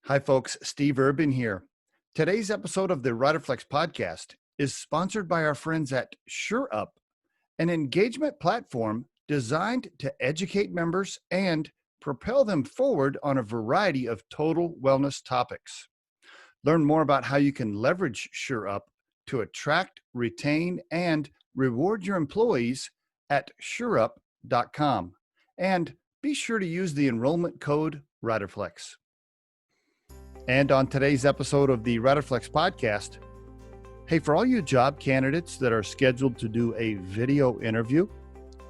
Hi, folks. Steve Urban here. Today's episode of the Riderflex podcast is sponsored by our friends at SureUp, an engagement platform designed to educate members and propel them forward on a variety of total wellness topics. Learn more about how you can leverage SureUp to attract, retain, and reward your employees at sureup.com. And be sure to use the enrollment code Riderflex. And on today's episode of the Riderflex podcast, hey, for all you job candidates that are scheduled to do a video interview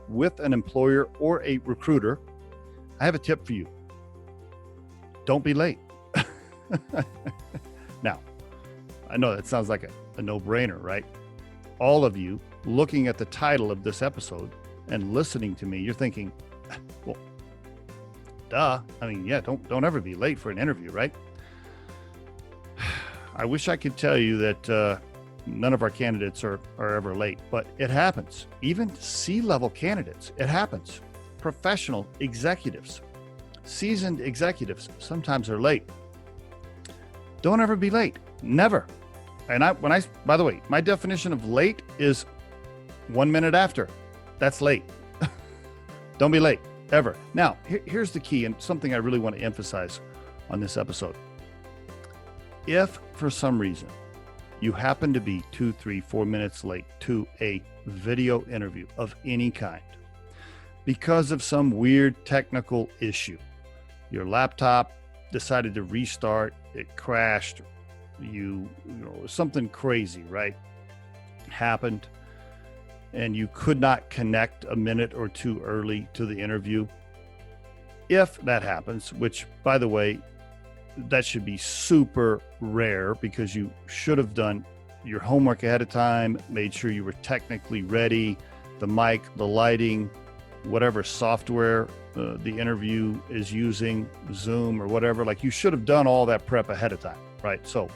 with an employer or a recruiter, I have a tip for you. Don't be late. Now, I know that sounds like a no-brainer, right? All of you looking at the title of this episode and listening to me, you're thinking, well, duh. I mean, yeah, don't ever be late for an interview, right? I wish I could tell you that none of our candidates are ever late, but it happens. Even C-level candidates, it happens. Professional executives, seasoned executives sometimes are late. Don't ever be late. Never. And by the way, my definition of late is 1 minute after. That's late. Don't be late, ever. Now, here's the key and something I really want to emphasize on this episode. If for some reason you happen to be 2, 3, 4 minutes late to a video interview of any kind because of some weird technical issue, your laptop decided to restart, it crashed, you know, something crazy, right? Happened, and you could not connect a minute or two early to the interview. If that happens, which by the way, that should be super rare because you should have done your homework ahead of time, made sure you were technically ready, the mic, the lighting, whatever software the interview is using, Zoom or whatever, like you should have done all that prep ahead of time, right? So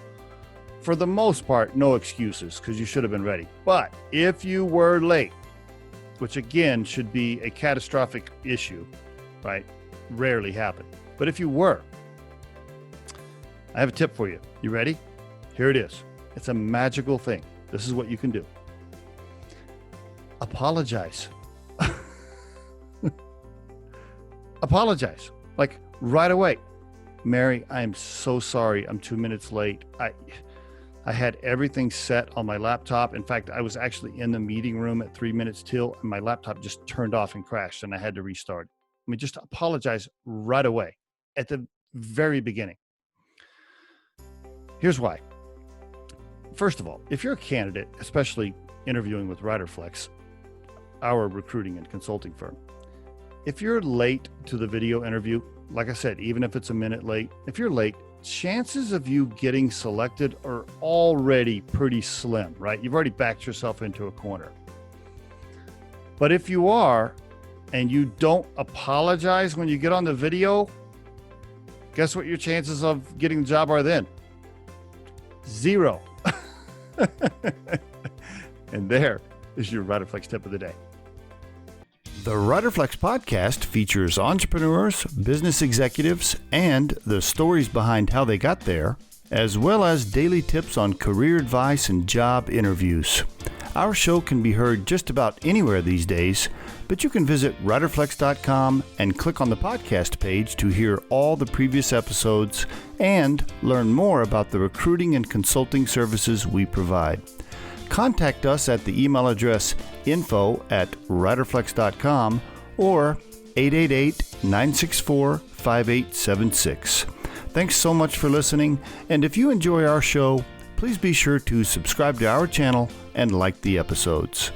for the most part, no excuses because you should have been ready. But if you were late, which again should be a catastrophic issue, right? Rarely happen. But if you were, I have a tip for you. You ready? Here it is. It's a magical thing. This is what you can do. Apologize. Apologize. Like right away. Mary, I am so sorry. I'm 2 minutes late. I had everything set on my laptop. In fact, I was actually in the meeting room at 3 minutes till, and my laptop just turned off and crashed, and I had to restart. I mean, just apologize right away at the very beginning. Here's why. First of all, if you're a candidate, especially interviewing with Riderflex, our recruiting and consulting firm, if you're late to the video interview, like I said, even if it's a minute late, if you're late, chances of you getting selected are already pretty slim, right? You've already backed yourself into a corner. But if you are, and you don't apologize when you get on the video, guess what your chances of getting the job are then? 0. And there is your Riderflex tip of the day. The Riderflex podcast features entrepreneurs, business executives, and the stories behind how they got there, as well as daily tips on career advice and job interviews. Our show can be heard just about anywhere these days, but you can visit riderflex.com and click on the podcast page to hear all the previous episodes and learn more about the recruiting and consulting services we provide. Contact us at the email address info@riderflex.com or 888-964-5876. Thanks so much for listening, and if you enjoy our show, please be sure to subscribe to our channel and like the episodes.